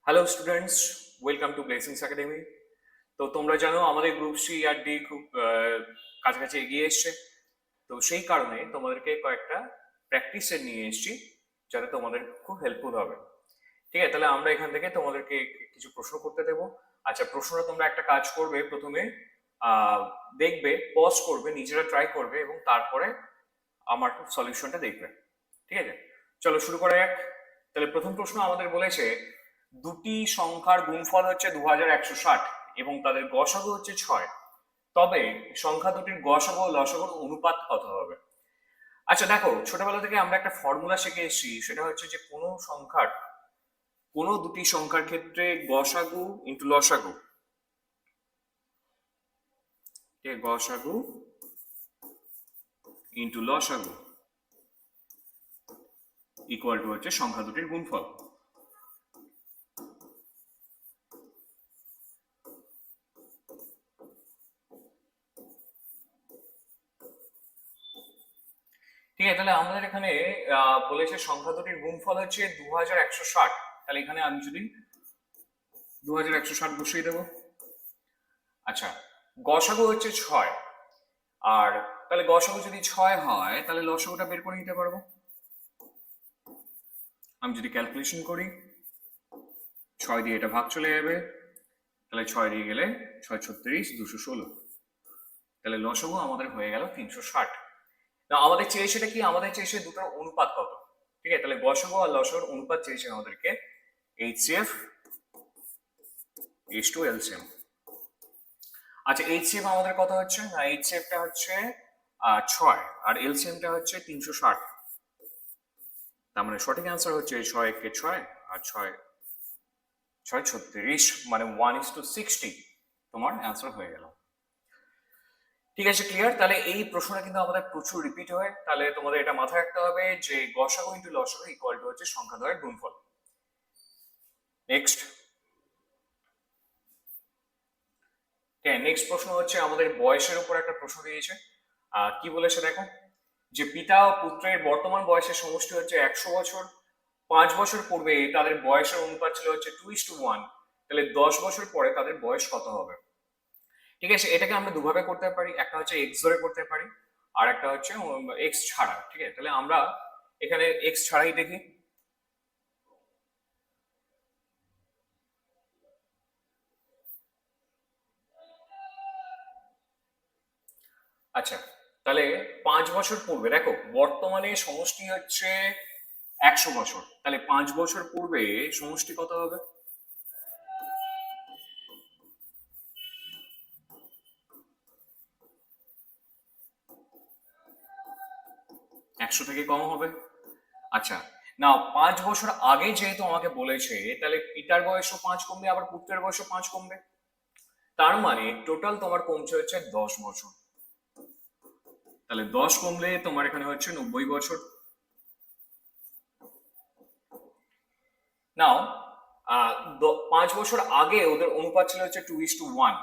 Hello students, welcome to blessings academy. তো তোমরা জানো আমাদের গ্রুপ সি আর ডি খুব কাছাকাছি এগিয়ে এসছে। তো সেই কারণে তোমাদেরকে কয়েকটা প্র্যাকটিস সেট নিয়ে এসেছি যাতে তোমাদের খুব হেল্পফুল হবে। ঠিক আছে, তাহলে আমরা এখান থেকে তোমাদেরকে কিছু প্রশ্ন করতে দেবো। আচ্ছা, প্রশ্নটা তোমরা একটা কাজ করবে, প্রথমে দেখবে, পজ করবে, নিজেরা ট্রাই করবে এবং তারপরে আমার সলিউশনটা দেখবে। ঠিক আছে, চলো শুরু করা যাক। তাহলে প্রথম প্রশ্ন আমাদের বলেছে দুটি সংখ্যার গুণফল হচ্ছে 2160 এবং তাদের গসাগু হচ্ছে 6, তবে সংখ্যা দুটির গসাগু ও লসাগুর অনুপাত কত হবে? আচ্ছা দেখো, ছোটবেলা থেকে আমরা একটা ফর্মুলা শিখে এসেছি, সেটা হচ্ছে যে কোনো দুটি সংখ্যার ক্ষেত্রে গসাগু ইন্টু লসাগু, গসাগু ইন্টু লসাগু ইকুয়াল টু হচ্ছে সংখ্যা দুটির গুণফল। ঠিক আছে, তাহলে আমাদের এখানে বলেছে সংখ্যা দুটির গুণফল হচ্ছে 2160। তাহলে এখানে আমি যদি 2160 বসিয়ে দেবো। আচ্ছা, গসাগু হচ্ছে 6, আর তাহলে গসাগু যদি 6 হয় তাহলে লসাগুটা বের করে নিতে পারবো। আমি যদি ক্যালকুলেশন করি, 6 দিয়ে এটা ভাগ চলে যাবে, তাহলে 6 দিয়ে গেলে 6 36 216, তাহলে লসাগু আমাদের হয়ে গেল 360। না, আমাদের চেয়েছে কি, আমাদের চেয়েছে দুটোর অনুপাত কত। ঠিক আছে, তাহলে গসাগু আর লসাগুর অনুপাত চেয়েছে আমাদেরকে HCF is to LCM। আচ্ছা, HCF আমাদের কত হচ্ছে? না, HCF টা হচ্ছে 6 আর LCM টা হচ্ছে 360। তার মানে সঠিক অ্যান্সার হচ্ছে 6 কে 6 আর 6 6 36, মানে 1:60 তোমার অ্যান্সার হয়ে গেল। ঠিক আছে, ক্লিয়ার? তাহলে এই প্রশ্নটা কিন্তু আমাদের প্রচুর রিপিট হয়, তাহলে তোমাদের এটা মাথায় রাখতে হবে যে গসাগু ইন্টু লসাগু ইকুয়াল টু হচ্ছে সংখ্যা দ্বয়ের গুণফল। নেক্সট। নেক্সট প্রশ্ন হচ্ছে আমাদের বয়সের উপর একটা প্রশ্ন দিয়েছে। কি বলেছে দেখো, যে পিতা ও পুত্রের বর্তমান বয়সের সমষ্টি হচ্ছে 100 বছর। 5 বছর পূর্বে তাদের বয়সের অনুপাত ছিল হচ্ছে 2:1, তাহলে 10 বছর পরে তাদের বয়স কত হবে? ঠিক আছে, এটাকে আমরা দুভাবে করতে পারি, একটা হচ্ছে এক্স ধরে করতে পারি, আর একটা হচ্ছে এক্স ছাড়া। ঠিক আছে, তাহলে আমরা এখানে এক্স ছাড়াই দেখি। আচ্ছা, তাহলে 5 বছর পূর্বে দেখো, বর্তমানে সমষ্টি হচ্ছে 100 বছর, তাহলে 5 বছর পূর্বে সমষ্টি কত হবে? 100 থেকে কম হবে। আচ্ছা, না, 5 বছর আগে যেহেতু আমাকে বলেছে, তাহলে পিতার বয়সও 5 কমবে, আবার পুত্রের বয়সও 5 কমবে, তার মানে টোটাল তোমার কমছে হচ্ছে 10 বছর। তাহলে 10 কমলে তোমার এখানে হচ্ছে 90 বছর। নাও, 5 বছর আগে ওদের অনুপাত ছিল হচ্ছে 2:1।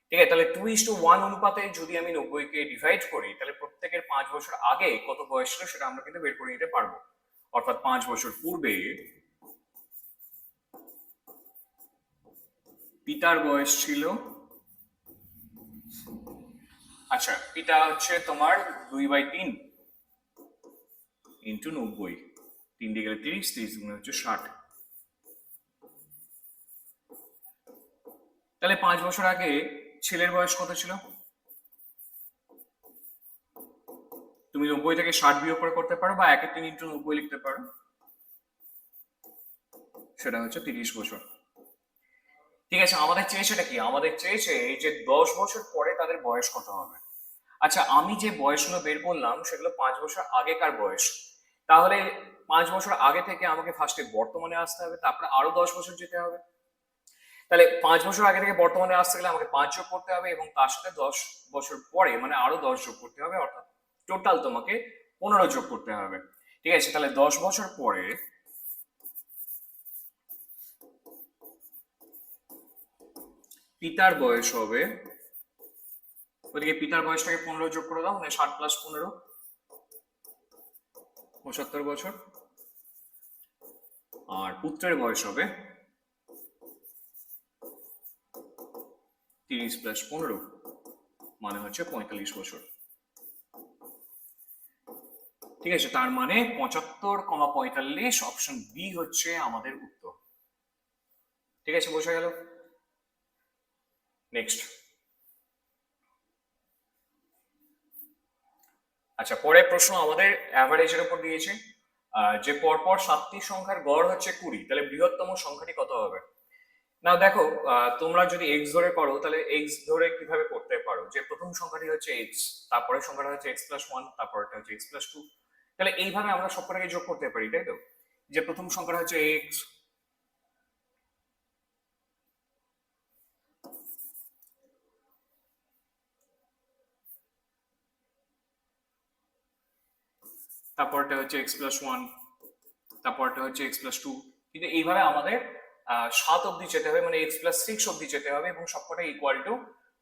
ঠিক আছে, তাহলে 2:1 অনুপাতে যদি আমি 90 কে ডিভাইড করি, তাহলে প্রত্যেকের 5 বছর আগে কত বয়স ছিল সেটা আমরা কিন্তু বের করে নিতে পারবো। অর্থাৎ 5 বছর পূর্বে পিতার বয়স ছিল, আচ্ছা, পিতা হচ্ছে তোমার 2/3 ইন্টু 90, 3 দিয়ে গেলে 30, 30 গুণে হচ্ছে 60। তাহলে 5 বছর আগে ছেলের বয়স কত ছিল? তুমি 90 থেকে 60 বিয়োগ করে করতে পারো, বা 1/3 ইন্টু 90 লিখতে পারো, সেটা হচ্ছে 30 বছর। ঠিক আছে, আমাদের চেয়েছেটা কি? আমাদের চেয়েছে যে 10 বছর পরে তাদের বয়স কত হবে। আচ্ছা, আমি যে বয়সগুলো বের করলাম সেগুলো 5 বছর আগেকার বয়স, তাহলে 5 বছর আগে থেকে আমাকে ফার্স্টে বর্তমানে আসতে হবে, তারপরে আরো 10 বছর যেতে হবে। তাহলে 5 বছর আগে থেকে বর্তমানে আসতে গেলে আমাকে 5 যোগ করতে হবে এবং তার সাথে 10 বছর পরে মানে আরো 10 যোগ করতে হবে, অর্থাৎ টোটাল তোমাকে 15 যোগ করতে হবে। ঠিক আছে, তাহলে 10 বছর পরে পিতার বয়স হবে, ওইদিকে পিতার বয়সটাকে 15 যোগ করে দাও, মানে 60 + 15 75 বছর। আর পুত্রের বয়স হবে 30 প্লাস 15 মানে হচ্ছে 45 বছর। ঠিক আছে, তার মানে 75,45 অপশন বি হচ্ছে আমাদের উত্তর। ঠিক আছে, বোঝা গেল? নেক্সট। আচ্ছা, পরের প্রশ্ন আমাদের অ্যাভারেজের উপর দিয়েছে, যে পরপর 7টি সংখ্যার গড় হচ্ছে 20, তাহলে বৃহত্তম সংখ্যাটি কত হবে? না দেখো, তোমরা যদি এক্স ধরে করো তাহলে এক্স ধরে কিভাবে করতে পারো, যে প্রথম সংখ্যাটি হচ্ছে এক্স, তারপরে সংখ্যাটা হচ্ছে এক্স প্লাস ওয়ান, তারপরটা হচ্ছে এক্স প্লাস টু। তাহলে এইভাবে আমরা সবকটাকে যোগ করতে পারি, তাই তো? যে প্রথম সংখ্যাটা হচ্ছে এক্স, তারপরটা হচ্ছে এক্স প্লাস ওয়ান, তারপরটা হচ্ছে এক্স প্লাস টু। কিন্তু এইভাবে আমাদের 7 অব্দি যেতে হবে, মানে এক্স প্লাস 6 অব্দি যেতে হবে, এবং সবকটা ইকুয়াল টু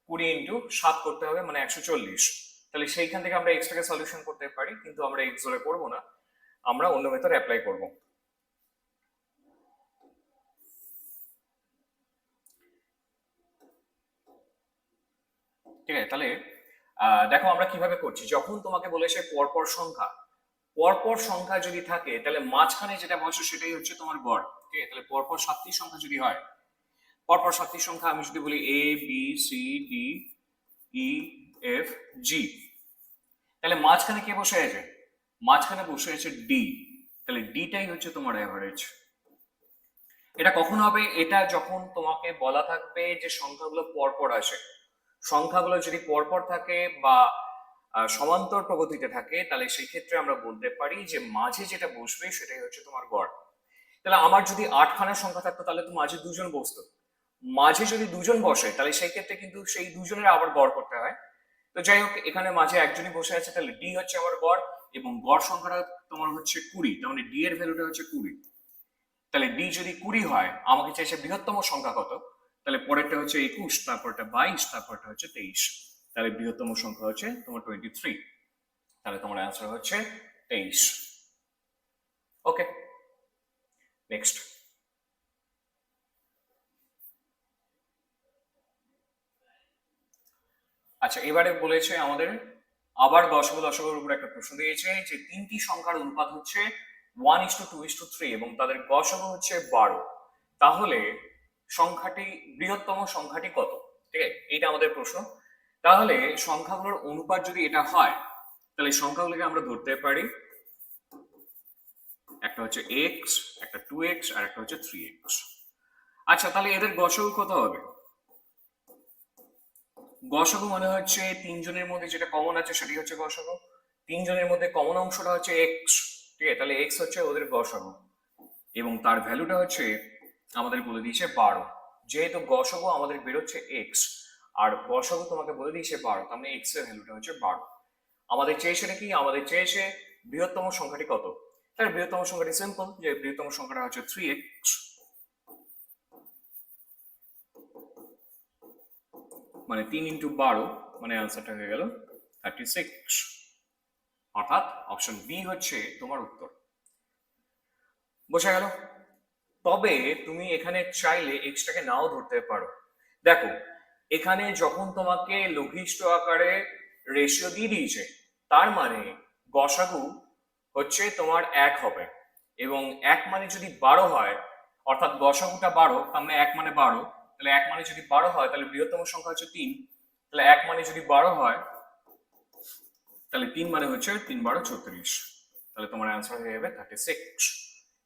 20 ইন্টু 7 করতে হবে, মানে 140। তাহলে সেইখান থেকে আমরা এক্সটাকে সলিউশন করতে পারি, কিন্তু আমরা এক্স ধরে করবো না, আমরা অন্য মেথড অ্যাপ্লাই করব। ঠিক আছে, তাহলে দেখো আমরা কিভাবে করছি। যখন তোমাকে বলেছে পরপর সংখ্যা, পরপর সংখ্যা যদি থাকে তাহলে মাঝখানে যেটা বসে সেটাই হচ্ছে তোমার গড়। ঠিক আছে, তাহলে পরপর 7টি সংখ্যা যদি হয়, পরপর 7টি সংখ্যা আমি যদি বলি A B C D E F G, তাহলে মাঝখানে কে বসে আছে? মাঝখানে বসে আছে ডি। তাহলে ডিটাই হচ্ছে তোমার অ্যাভারেজ। এটা কখন হবে? এটা যখন তোমাকে বলা থাকবে যে সংখ্যাগুলো পরপর আসে। সংখ্যাগুলো যদি পরপর থাকে বা সমান্তর প্রগতিতে থাকে, তাহলে সেই ক্ষেত্রে আমরা বলতে পারি যে মাঝে যেটা বসবে সেটাই হচ্ছে তোমার গড়। তাহলে আমার যদি 8খানা সংখ্যা থাকতো তাহলে তো মাঝে দুজন বসতো। মাঝে যদি দুজন বসে তাহলে সেই ক্ষেত্রে কিন্তু সেই দুজনের আবার গড় করতে হয়। তো যাই হোক, এখানে মাঝে একজনই বসে আছে, তাহলে ডি হচ্ছে আমার গড়, এবং গড় সংখ্যাটা তোমার হচ্ছে 20, তার মানে ডি এর ভ্যালুটা হচ্ছে 20। তাহলে ডি যদি 20 হয়, আমাকে চাইছে বৃহত্তম সংখ্যা কত, তাহলে পরেরটা হচ্ছে 21, তারপরটা 22, তারপরটা হচ্ছে 23। তাহলে বৃহত্তম সংখ্যা হচ্ছে তোমার 23। তাহলে তোমার অ্যান্সার হচ্ছে 23। ওকে, নেক্সট। আচ্ছা, এবারে বলেছে আমাদের আবার দশকের উপর একটা প্রশ্ন দিয়েছে যে 3টি সংখ্যার অনুপাত হচ্ছে 1:2:3 এবং তাদের গসগ হচ্ছে 12, তাহলে সংখ্যাটি বৃহত্তম সংখ্যাটি কত? ঠিক আছে, এইটা আমাদের প্রশ্ন। তাহলে সংখ্যাগুলোর অনুপাত যদি এটা হয়, তাহলে সংখ্যাগুলোকে আমরা ধরতে পারি একটা হচ্ছে এক্স, একটা 2x, আর একটা হচ্ছে 3x। আচ্ছা, তাহলে এদের গসগ কত হবে? গসগ মানে হচ্ছে তিনজনের মধ্যে যেটা কমন আছে সেটাই হচ্ছে গসগ। তিনজনের মধ্যে কমন অংশটা হচ্ছে এক্স। ঠিক আছে, তাহলে এক্স হচ্ছে ওদের গসগ, এবং তার ভ্যালুটা হচ্ছে আমাদের বলে দিয়েছে 12। যেহেতু গসগ আমাদের বেরোচ্ছে এক্স, আর গসগ তোমাকে বলে দিয়েছে 12, তার মানে এক্স এর ভ্যালুটা হচ্ছে 12। আমাদের চেয়েছে কি? আমাদের চেয়েছে বৃহত্তম সংখ্যাটি কত। তাহলে বৃহত্তম সংখ্যাটি সিম্পল, যে বৃহত্তম সংখ্যাটা হচ্ছে 3x, মানে 3 ইন্টু 12, মানে আনসারটা হয়ে গেল 36। অর্থাৎ অপশন বি হচ্ছে তোমার উত্তর। বোঝা গেল? তবে তুমি এখানে চাইলে এক্সটাকে নাও ধরতে পারো। দেখো, এখানে যখন তোমাকে লঘিষ্ঠ আকারে রেশিও দিয়ে দিয়েছে, তার মানে গসাগু হচ্ছে তোমার 1 হবে, এবং 1 মানে যদি 12 হয়, অর্থাৎ গসাগুটা 12, তার মানে 1 মানে 12, তাহলে 1 মানে যদি 12 হয় তাহলে বৃহত্তম সংখ্যা হচ্ছে 3, তাহলে 1 মানে যদি 12 হয় তাহলে 3 মানে হচ্ছে 3×12 36, তাহলে তোমার অ্যান্সার হয়ে যাবে 36।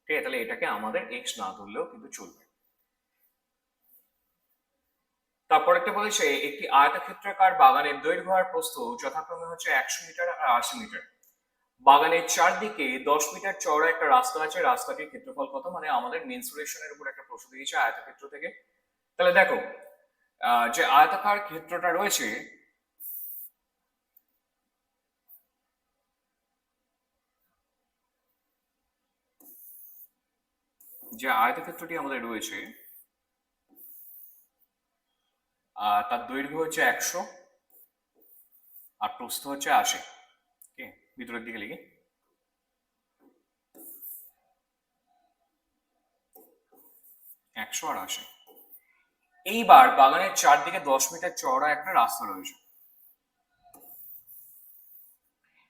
ঠিক আছে, তাহলে এটাকে আমাদের এক্স না ধরলেও কিন্তু চলবে। তারপরেরটা বলেছে একটি আয়তক্ষেত্রাকার বাগানের দৈর্ঘ্য আর প্রস্থ যথাক্রমে হচ্ছে 100 মিটার আর 80 মিটার। বাগানের চারদিকে 10 মিটার চওড়া একটা রাস্তা আছে, রাস্তাটির ক্ষেত্রফল কত? মানে আমাদের মেনসুরেশনের উপর একটা প্রশ্ন দিয়েছে আয়তক্ষেত্র থেকে। তাহলে দেখো, যে আয়তাকার ক্ষেত্রটা রয়েছে, যে আয়তক্ষেত্রটি আমাদের রয়েছে, তার দৈর্ঘ্য হচ্ছে 100 আর প্রস্থ হচ্ছে 80। ঠিক, ভিতরের দিকে লিখি, 100 আর 80। এইবার বাগানের চারদিকে 10 মিটার চওড়া একটা রাস্তা রয়েছে।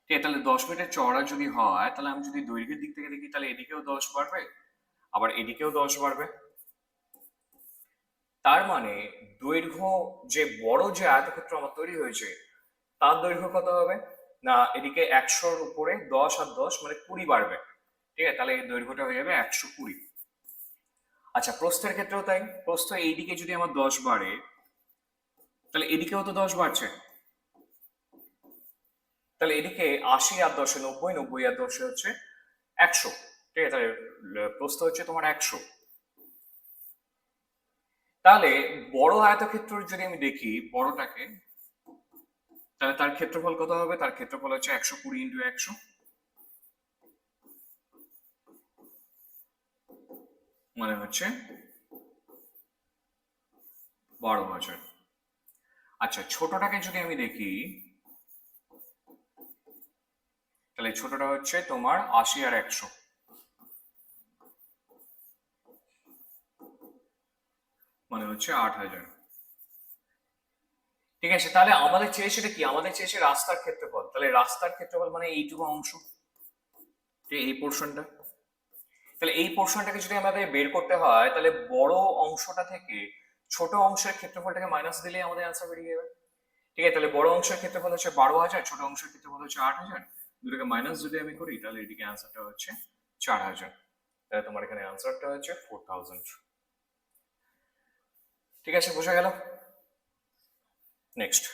ঠিক আছে, তাহলে 10 মিটার চওড়া যদি হয়, তাহলে আমি যদি দৈর্ঘ্যের দিক থেকে দেখি, তাহলে এদিকেও 10 বাড়বে, আবার এদিকেও 10 বাড়বে। তার মানে দৈর্ঘ্য, যে বড় যে আয়তক্ষেত্র আমার তৈরি হয়েছে, তার দৈর্ঘ্য কত হবে না, এদিকে 100-র উপরে 10 আর 10 মানে 20 বাড়বে। ঠিক আছে, তাহলে এর দৈর্ঘ্যটা হয়ে যাবে 120। আচ্ছা, প্রস্থের ক্ষেত্রেও তাই। প্রস্থ এইদিকে যদি আমার 10 বাড়ে, তাহলে এদিকেও তো 10 বাড়ছে। তাহলে এদিকে 80 আর 10-এ 90, 90 আর 10-এ হচ্ছে 100। ঠিক আছে, তাহলে প্রস্থ হচ্ছে তোমার 100। তাহলে বড় আয়তক্ষেত্র যদি আমি দেখি বড়টাকে, তাহলে তার ক্ষেত্রফল কত হবে? তার ক্ষেত্রফল হচ্ছে 120 ইন্টু 100, মানে হচ্ছে 12,000। আচ্ছা, ছোটটাকে যদি আমি দেখি, তাহলে ছোটটা হচ্ছে তোমার 80 আর 100, মানে হচ্ছে 8,000। ঠিক আছে, তাহলে আমাদের চেয়েছে কি? আমাদের চেয়েছে রাস্তার ক্ষেত্রফল। তাহলে রাস্তার ক্ষেত্রফল মানে এইটুকু অংশ, এই পোর্শনটা। তাহলে এই পোর্শনটাকে যদি আমাদের বের করতে হয়, তাহলে বড় অংশটা থেকে ছোট অংশের ক্ষেত্রফলটাকে মাইনাস দিলেই আমাদের অ্যান্সার বেরিয়ে যাবে। ঠিক আছে, তাহলে বড় অংশের ক্ষেত্রফল হচ্ছে 12,000, ছোট অংশের ক্ষেত্রফল হচ্ছে 8,000। দুটোকে মাইনাস যদি আমি করি, তাহলে এদিকে অ্যান্সারটা হচ্ছে 4,000। তাহলে তোমার এখানে অ্যান্সারটা হচ্ছে 4,000। ঠিক আছে, বোঝা গেল? নেক্সট।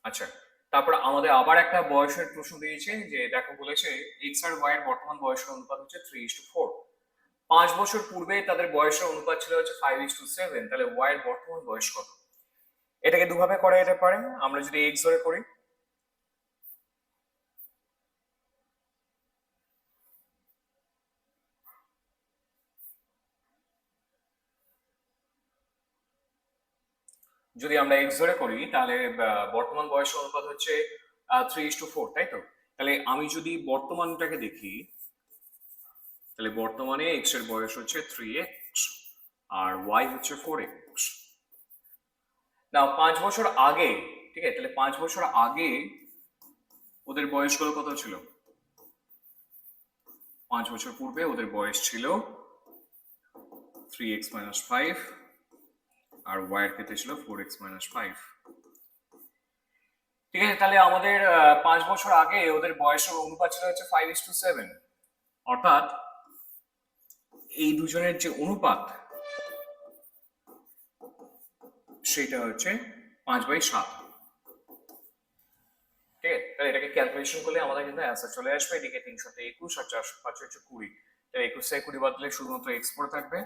আচ্ছা, তারপর আমাদের আবার একটা বয়সের প্রশ্ন দিয়েছে, যে দেখো বলেছে এক্স আর ওয়াই এর বর্তমান বয়সের অনুপাত হচ্ছে 3:4। 5 বছর পূর্বে তাদের বয়সের অনুপাত ছিল হচ্ছে 5:7। তাহলে ওয়াই এর বর্তমান বয়স কত? এটাকে দুভাবে করা যেতে পারে। আমরা যদি এক্স ধরে করি, যদি আমরা এক্স ধরে করি, তাহলে বর্তমান বয়সের অনুপাত হচ্ছে 3:4, তাই তো? তাহলে আমি যদি বর্তমানটাকে দেখি, তাহলে বর্তমানে এক্স এর বয়স হচ্ছে 3x আর ওয়াই হচ্ছে 4x। না, 5 বছর আগে, ঠিক আছে, তাহলে 5 বছর আগে ওদের বয়সগুলো কত ছিল? 5 বছর পূর্বে ওদের বয়স ছিল 3x-5, আর ওয়াই এর ক্ষেত্রে ছিল 4x-5। ঠিক আছে, তাহলে আমাদের 5 বছর আগে ওদের বয়সের অনুপাত ছিল হচ্ছে 5:7। অর্থাৎ এই দুজনের যে অনুপাত, সেটা হচ্ছে 5/7। ঠিক আছে, তাহলে এটাকে ক্যালকুলেশন করলে আমাদের কিন্তু অ্যান্সার চলে আসবে। এদিকে 321 আর 405 হচ্ছে 20। তাহলে 21 থেকে 20 বাদ দিলে শুধুমাত্র এক্স পড়ে থাকবে,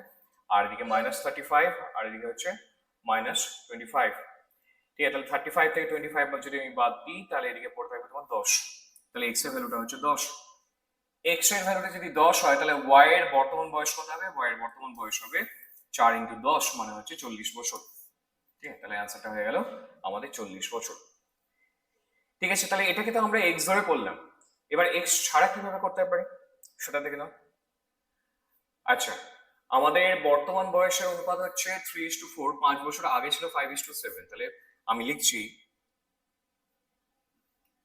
আর এদিকে -35, আর এদিকে হচ্ছে -25। ঠিক আছে, তাহলে 35 থেকে 25 যদি আমি বাদ দিই, তাহলে এদিকে পড়ে থাকবে তোমার 10। তাহলে এক্স এর ভ্যালুটা হচ্ছে 10। এক্স এর ভ্যালুটা যদি 10 হয়, তাহলে ওয়াই এর বর্তমান বয়স কত হবে? ওয়াই এর বর্তমান বয়স হবে 4 × 10, মানে হচ্ছে 40 বছর। ঠিক আছে, তাহলে অ্যান্সারটা হয়ে গেল আমাদের 40 বছর। ঠিক আছে, তাহলে এটাকে তো আমরা এক্স ধরে করলাম। এবার এক্স ছাড়া কিভাবে করতে পারি সেটা দেখে নাও। আচ্ছা, আমাদের বর্তমান বয়সের অনুপাত হচ্ছে 3:4। 5 বছর আগে ছিল 5:7। তাহলে আমি লিখছি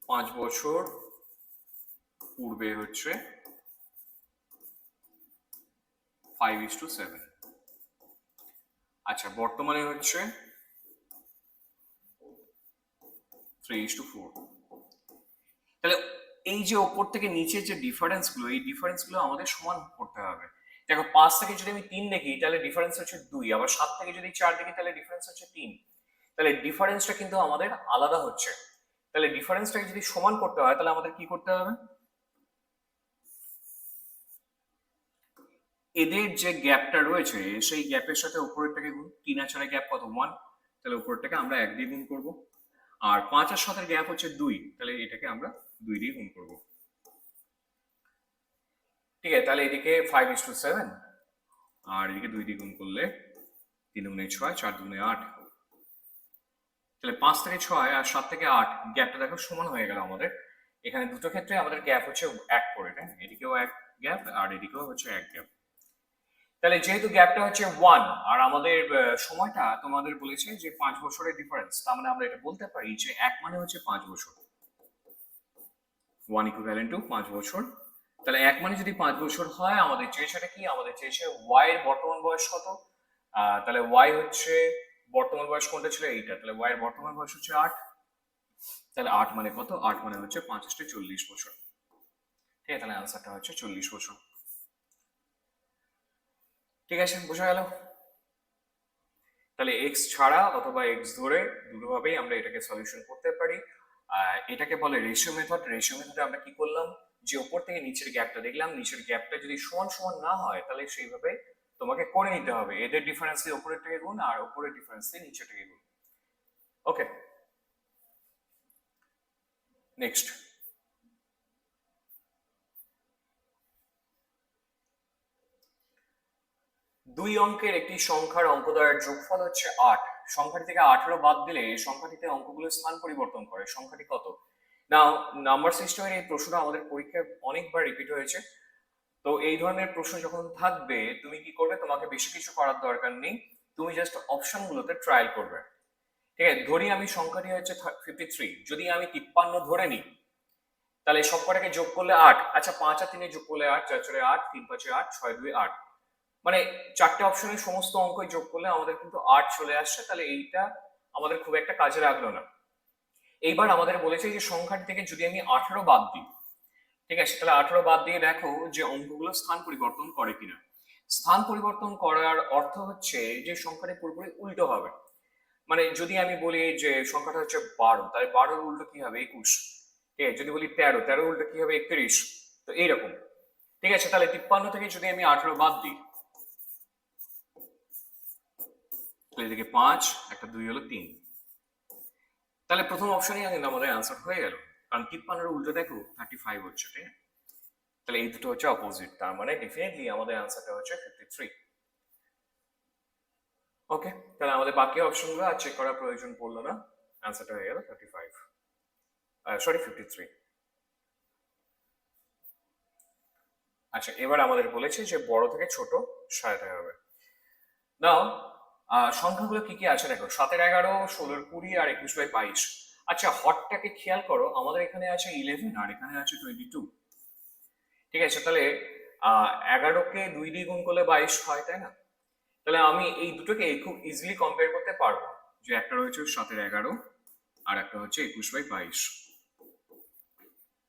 5 বছর পূর্বে হচ্ছে 5:7। আচ্ছা, বর্তমানে হচ্ছে 3:4। তাহলে এই যে ওপর থেকে নিচে যে ডিফারেন্স গুলো, এই ডিফারেন্স গুলো আমাদের সমান করতে হবে। দেখো, 5 থেকে যদি আমি 3 দেখি, তাহলে ডিফারেন্স হচ্ছে 2। আবার 7 থেকে যদি 4 দেখি, তাহলে ডিফারেন্স হচ্ছে 3। তাহলে ডিফারেন্সটা কিন্তু আমাদের আলাদা হচ্ছে। তাহলে ডিফারেন্সটাকে যদি সমান করতে হয়, তাহলে আমাদের কি করতে হবে? এদের যে গ্যাপটা রয়েছে, সেই গ্যাপের সাথে উপরেরটাকে গুণ। 3 আর 4 গ্যাপ কত? 1। তাহলে উপরেরটাকে আমরা 1 দিয়ে গুণ করবো। আর 5 আর 7 গ্যাপ হচ্ছে 2, তাহলে এটাকে আমরা 2 দিয়ে গুণ করবো। ঠিক আছে, তাহলে এদিকে 5:7, আর এদিকে 2 দিয়ে গুণ করলে 3 × 6, 4 × 8। তাহলে 5 থেকে 6 আর 7 থেকে 8 গ্যাপটা দেখো সমান হয়ে গেল আমাদের। এখানে দুটো ক্ষেত্রে আমাদের গ্যাপ হচ্ছে 1 করে, তাই না? এদিকেও 1 গ্যাপ, আর এদিকেও হচ্ছে 1 গ্যাপ। তাহলে যেহেতু গ্যাপটা হচ্ছে 1 আর আমাদের সময়টা তোমাদের বলেছে যে 5 বছরের ডিফারেন্স, তার মানে আমরা এটা বলতে পারি যে 1 মানে হচ্ছে 5 বছর, 1 ইকুইভ্যালেন্ট টু 5 বছর। তাহলে 1 মানে যদি 5 বছর হয়, আমাদের চেয়েছেটা কি, আমাদের চেয়েছে y এর বর্তমান বয়স কত। তাহলে y হচ্ছে বর্তমান বয়স কোনটা ছিল, এইটা, তাহলে y এর বর্তমান বয়স হচ্ছে 8। তাহলে 8 মানে কত, 8 মানে হচ্ছে 5 40 বছর। ঠিক আছে, তাহলে আনসারটা হচ্ছে 40 বছর। ঠিক আছে, বোঝা গেল। তাহলে এক্স ছাড়া অথবা এক্স ধরে দুটোভাবেই আমরা এটাকে সলিউশন করতে পারি। এটাকে বলে রেশিও মেথড। রেশিও মেথডে আমরা কি করলাম, যে উপর থেকে নিচের গ্যাপটা দেখলাম, নিচের গ্যাপটা যদি সমান সমান না হয় তাহলে সেইভাবে তোমাকে করে নিতে হবে, এদের ডিফারেন্স দিয়ে উপরের থেকে গুণ আর উপরের ডিফারেন্স দিয়ে নিচের থেকে গুণ। ওকে, নেক্সট। দুই অঙ্কের একটি সংখ্যার অঙ্কদ্বয়ের যোগফল হচ্ছে 8। সংখ্যাটি থেকে 18 বাদ দিলে সংখ্যাটিতে অঙ্কগুলোর স্থান পরিবর্তন করে, সংখ্যাটি কত? না, নাম্বার সিস্টেমের এই প্রশ্নটা আমাদের পরীক্ষায় অনেকবার রিপিট হয়েছে। তো এই ধরনের প্রশ্ন যখন থাকবে, তুমি কি করবে, তোমাকে বেশি কিছু করার দরকার নেই, তুমি জাস্ট অপশনগুলোতে ট্রায়াল করবে। ঠিক আছে, ধরি আমি সংখ্যাটি হচ্ছে 53, যদি আমি 53 ধরে নিই, তাহলে সব কটাকে যোগ করলে 8। আচ্ছা, 5 আর 3 যোগ করলে 8, 4 4 8, 3 5 8, 6 2 8, মানে চারটে অপশনের সমস্ত অঙ্কই যোগ করলে আমাদের কিন্তু 8 চলে আসছে। তাহলে এইটা আমাদের খুব একটা কাজে লাগলো না। এইবার আমাদের বলেছে যে সংখ্যাটি থেকে যদি আমি 18 বাদ দিই, ঠিক আছে, তাহলে 18 বাদ দিয়ে দেখো যে অঙ্কগুলো স্থান পরিবর্তন করে কিনা। স্থান পরিবর্তন করার অর্থ হচ্ছে যে সংখ্যাটি পুরোপুরি উল্টো হবে। মানে যদি আমি বলি যে সংখ্যাটা হচ্ছে 12, তাহলে 12 উল্টো কি হবে, 21। ঠিক আছে, যদি বলি 13, 13 উল্টো কি হবে, 31। তো এইরকম। ঠিক আছে, তাহলে 53 থেকে যদি আমি 18 বাদ দিই, তাহলে এদিকে 5, একটা 2 হলো 3। তাহলে প্রথম অপশনেই কিন্তু আমাদের অ্যান্সার হয়ে গেল, কারণ 53 উল্টো দেখো 35 হচ্ছে, ঠিক আছে। তাহলে এই দুটো হচ্ছে অপোজিট, তার মানে ডেফিনেটলি আমাদের অ্যান্সারটা হচ্ছে 53। ওকে, তাহলে আমাদের বাকি অপশনগুলো আর চেক করার প্রয়োজন পড়লো না, অ্যান্সারটা হয়ে গেল 35, সরি 53। আচ্ছা, এবার আমাদের বলেছে যে বড় থেকে ছোট সাজাতে হবে। নাও, সংখ্যাগুলো কি কি আছে দেখো, 7 11, 16 20 আর 21/22। আচ্ছা, হটটাকে খেয়াল করো, আমাদের এখানে আছে 11 আর এখানে আছে 22। ঠিক আছে, তাহলে 11কে 2 দিয়ে গুণ করলে 22 হয়, তাই না? তাহলে আমি এই দুটোকে খুব ইজিলি কম্পেয়ার করতে পারবো, যে একটা রয়েছে 7 11 আর একটা হচ্ছে 21/22।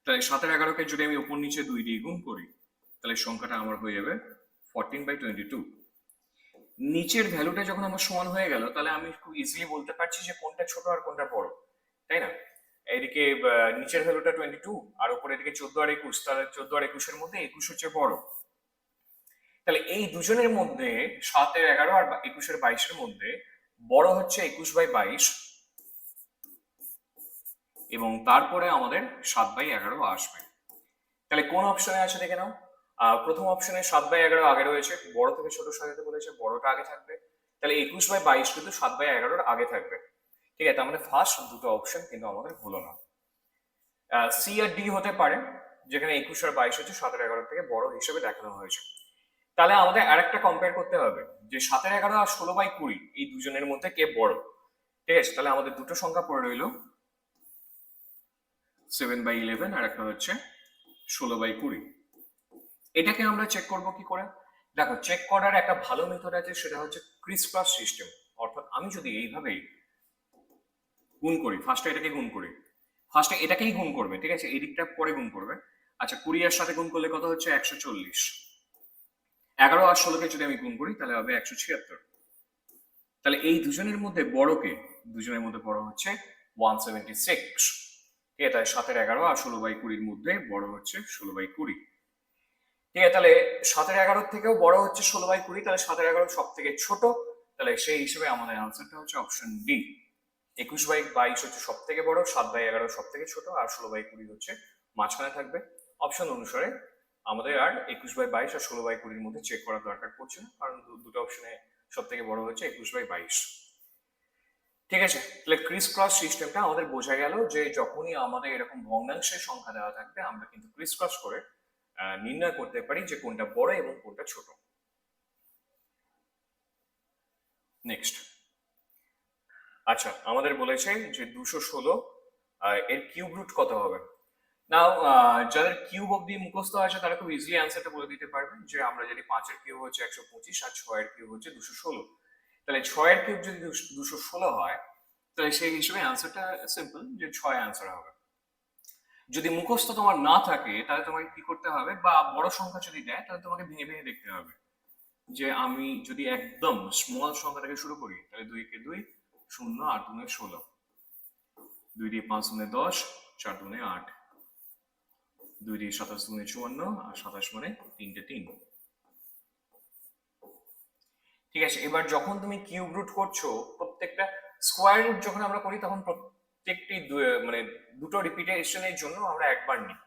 তাহলে 7 11কে যদি আমি উপর নিচে 2 দিয়ে গুণ করি, তাহলে সংখ্যাটা আমার হয়ে যাবে 14/22। নিচের ভ্যালুটা যখন আমার সমান হয়ে গেল, তাহলে আমি খুব ইজিলি বলতে পারছি যে কোনটা ছোট আর কোনটা বড়, তাই না? এদিকে নিচের ভ্যালুটা 22 আর উপরে এদিকে 14 আর 21, তাহলে 14 আর 21-এর মধ্যে 21 হচ্ছে বড়। তাহলে এই দুজনের মধ্যে 7 11 আর 21 22-এর মধ্যে বড় হচ্ছে 21/22, এবং তারপরে আমাদের 7/11 আসবে। তাহলে কোন অপশনে আছে দেখে নাও। প্রথম অপশনে 7/11 আগে রয়েছে, বড় থেকে ছোট সাজাতে বলেছে, বড়টা আগে থাকবে। তাহলে 21/22 কিন্তু 7/11 আগে থাকবে। ঠিক আছে, তার মানে ফার্স্ট দুটো অপশন কিন্তু আমাদের হলো না। সি আর ডি হতে পারে, যেখানে 21 আর 22 হচ্ছে 7 11 থেকে বড় হিসেবে দেখানো হয়েছে। তাহলে আমাদের আরেকটা কম্পেয়ার করতে হবে যে 7 11 আর 16/20 এই দুজনের মধ্যে কে বড়। ঠিক আছে, তাহলে আমাদের দুটো সংখ্যা পড়ে রইল, 7/11 আর একটা হচ্ছে 16/20। এটাকে আমরা চেক করব কি করে? দেখো, চেক করার একটা ভালো মেথড আছে, সেটা হচ্ছে ক্রিস ক্রস সিস্টেম। অর্থাৎ আমি যদি এইভাবে গুণ করি, ফার্স্টে এটাকে গুণ করি, ফার্স্টে এটাকেই গুণ করবে, ঠিক আছে, এই দিকটা পরে গুণ করবে। আচ্ছা, 20 এর সাথে গুণ করলে কত হচ্ছে, 140। 11 আর 16কে যদি আমি গুণ করি তাহলে হবে 176। তাহলে এই দুজনের মধ্যে বড় কে? দুজনের মধ্যে বড় হচ্ছে 176। ঠিক আছে, তাহলে 7 11 আর 16/20-এর মধ্যে বড় হচ্ছে 16/20। ঠিক আছে, তাহলে 7 11 থেকেও বড় হচ্ছে 16/20, তাহলে 7 11 সব থেকে ছোট। তাহলে সেই হিসেবে আমাদের আনসারটা হচ্ছে অপশন ডি, 21/22 হচ্ছে সব থেকে বড়, 7/11 সব থেকে ছোট, আর 16/20 হচ্ছে মাঝখানে থাকবে। অপশন অনুসারে আমাদের আর 21/22 আর 16/20-এর মধ্যে চেক করার দরকার পড়ছে না, কারণ দুটো অপশনে সব থেকে বড় হচ্ছে 21/22। ঠিক আছে, তাহলে ক্রিস ক্রস সিস্টেমটা আমাদের বোঝা গেল যে যখনই আমাদের এরকম ভগ্নাংশের সংখ্যা দেওয়া থাকবে, আমরা কিন্তু ক্রিস ক্রস করে নির্ণয় করতে পারি যে কোনটা বড় এবং কোনটা ছোট। নেক্সট। আচ্ছা, আমাদের বলেছে যে 216 এর কিউব রুট কত হবে। নাও যাদের কিউব অব্দি মুখস্থ আছে তারা খুব ইজিলি অ্যান্সারটা বলে দিতে পারবে যে আমরা জানি 5 এর কিউব হচ্ছে 125 আর 6 এর কিউব হচ্ছে 216। তাহলে 6 এর কিউব যদি 216 হয় তাহলে সেই হিসেবে অ্যান্সারটা সিম্পল, যে 6 অ্যান্সার হবে। যদি মুখস্থ তোমার না থাকে তাহলে তোমাকে কি করতে হবে, বা বড় সংখ্যা যদি দেয় তাহলে তোমাকে ভেঙে ভেঙে দেখতে হবে। যে আমি যদি একদম স্মল সংখ্যা থেকে শুরু করি তাহলে 2 কে 2, 0 8 2 16, 2 দিয়ে 5 2 10, 4 2 8, 2 দিয়ে 27 2 54 আর 27 মানে 3 টে 3। ঠিক আছে, এবার যখন তুমি কিউব রুট করছো প্রত্যেকটা স্কোয়ার রুট যখন আমরা করি তখন প্রত্যেকটি মানে দুটো রিপিটেশনের জন্য আমরা একবার নিই।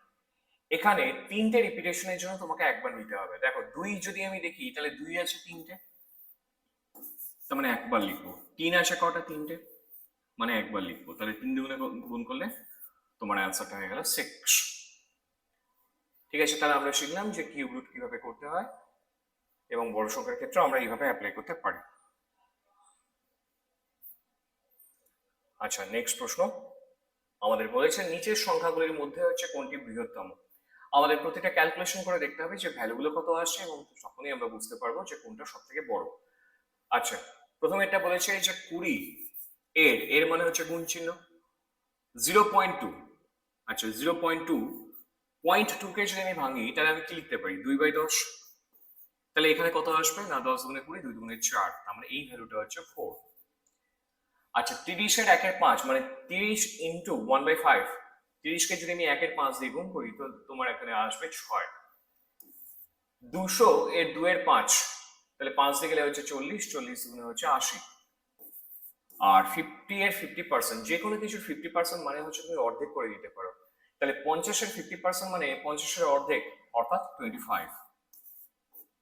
এখানে 3টে রিপিটেশনের জন্য তোমাকে একবার নিতে হবে। দেখো 2 যদি আমি দেখি তাহলে 2 আছে 3টে, তার মানে একবার লিখবো। 3 আছে কটা? 3টে, মানে একবার লিখবো। তাহলে 3 দুগুণে গুণ করলে তোমার অ্যান্সারটা হয়ে গেল 6। ঠিক আছে, তাহলে আমরা শিখলাম যে কিউব রুট কিভাবে করতে হয় এবং বড় সংখ্যার ক্ষেত্রে আমরা এইভাবে অ্যাপ্লাই করতে পারি। আচ্ছা, নেক্সট প্রশ্ন আমাদের বলেছে নিচের সংখ্যাগুলির মধ্যে হচ্ছে কোনটি বৃহত্তম। আমাদের প্রতিটা ক্যালকুলেশন করে দেখতে হবে যে ভ্যালুগুলো কত আসছে এবং তখনই আমরা বুঝতে পারবো যে কোনটা সব থেকে বড়। আচ্ছা, প্রথমে এটা বলেছে যে 20 এর মানে হচ্ছে গুণ চিহ্ন 0.2। আচ্ছা, 0.2 0.2 কে যদি আমি ভাঙি তাহলে আমি কি লিখতে পারি? 2/10। তাহলে এখানে কত আসবে না? 10 গুণে 20, 2 দুগুণে 4, তার মানে এই ভ্যালুটা হচ্ছে 4। আচ্ছা, 30 এর 1/5 মানে 30 ইন্টু 1/5, 30কে যদি আমি 1/5 দিয়ে গুণ করি তো তোমার এখানে আসবে 6। 200 এর 2/5, তাহলে 5 দিয়ে গেলে হচ্ছে 40, 40 গুণে হচ্ছে 80। আর 50 এর 50%, যে কোনো কিছু 50% মানে হচ্ছে তুমি অর্ধেক করে দিতে পারো। তাহলে 50 এর 50% মানে 50 এর অর্ধেক, অর্থাৎ 25।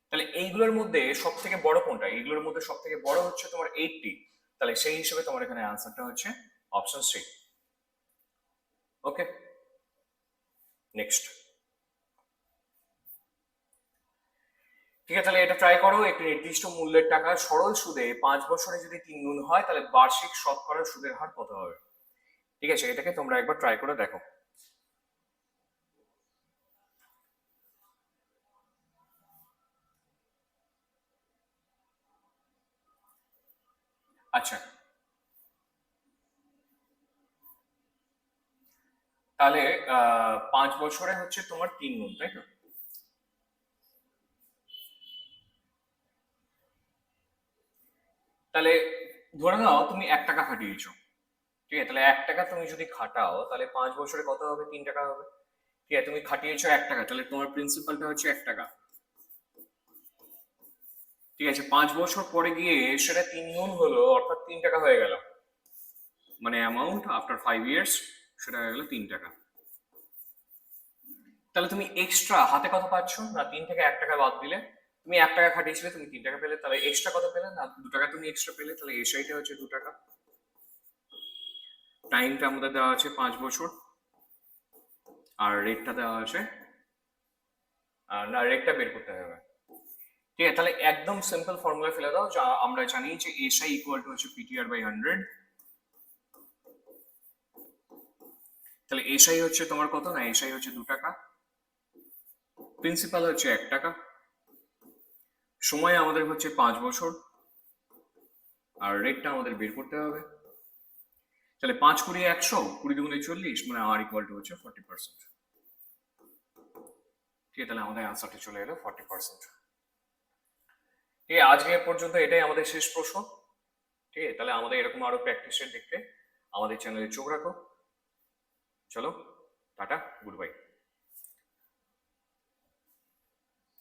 তাহলে এইগুলোর মধ্যে সব থেকে বড় কোনটা? এইগুলোর মধ্যে সব থেকে বড় হচ্ছে তোমার 80। তাহলে সেই হিসেবে তোমার এখানে আনসারটা হচ্ছে অপশন সি। ওকে, নেক্সট। ঠিক আছে, তাহলে এটা ট্রাই করো। একটি নির্দিষ্ট মূল্যের টাকা সরল সুদে 5 বছরে যদি 3 গুণ হয় তাহলে বার্ষিক শতকরা সুদের হার কত হবে? ঠিক আছে, এটাকে তোমরা একবার ট্রাই করে দেখো। আচ্ছা, তাহলে 5 বছরে হচ্ছে তোমার 3 গুণ, তাই তো? তাহলে ধরে নাও তুমি 1 টাকা খাটিয়েছো। ঠিক আছে, তাহলে 1 টাকা তুমি যদি খাটাও তাহলে 5 বছরে কত হবে? 3 টাকা হবে। ঠিক আছে, তুমি খাটিয়েছো 1 টাকা, তাহলে তোমার প্রিন্সিপালটা হচ্ছে 1 টাকা। ঠিক আছে, 5 বছর পরে গিয়ে সেটা 3 গুণ হলো, অর্থাৎ 3 টাকা হয়ে গেল। মানে অ্যামাউন্ট আফটার 5 ইয়ার্স সেটা হয়ে গেল 3 টাকা। তাহলে তুমি এক্সট্রা হাতে কত পাচ্ছ না? 3 থেকে 1 টাকা বাদ দিলে তুমি 1 টাকা খাটিয়েছিলে, তুমি 3 টাকা পেলে। তাহলে এক্সট্রা কত পেলে না? 2 টাকা তুমি এক্সট্রা পেলে। তাহলে এসআইটা হচ্ছে 2 টাকা। টাইমটা আমাদের দেওয়া আছে 5 বছর, আর রেটটা দেওয়া আছে, না রেটটা বের করতে হবে। ঠিক আছে, তাহলে একদম সিম্পল ফর্মুলা ফেলে দাও। যা আমরা জানি যে এসআই ইকুয়াল টু হচ্ছে PTR/100। তাহলে এসআই হচ্ছে তোমার কত না? এসআই হচ্ছে 2 টাকা, প্রিন্সিপাল হচ্ছে 1 টাকা, সময় আমাদের হচ্ছে 5 বছর, আর রেটটা আমাদের বের করতে হবে। তাহলে 5 20 100, 20 দুগুণে 40, মানে আর ইকুয়াল টু হচ্ছে 40%। ঠিক আছে, তাহলে আমাদের অ্যান্সারটা চলে এলো 40%। ঠিক আছে, আজকে পর্যন্ত এটাই আমাদের শেষ প্রশ্ন। ঠিক আছে, তাহলে আমাদের এরকম আরো প্র্যাকটিসের দেখতে আমাদের চ্যানেলে চোখ রাখো। চলো, টাটা, গুড বাই।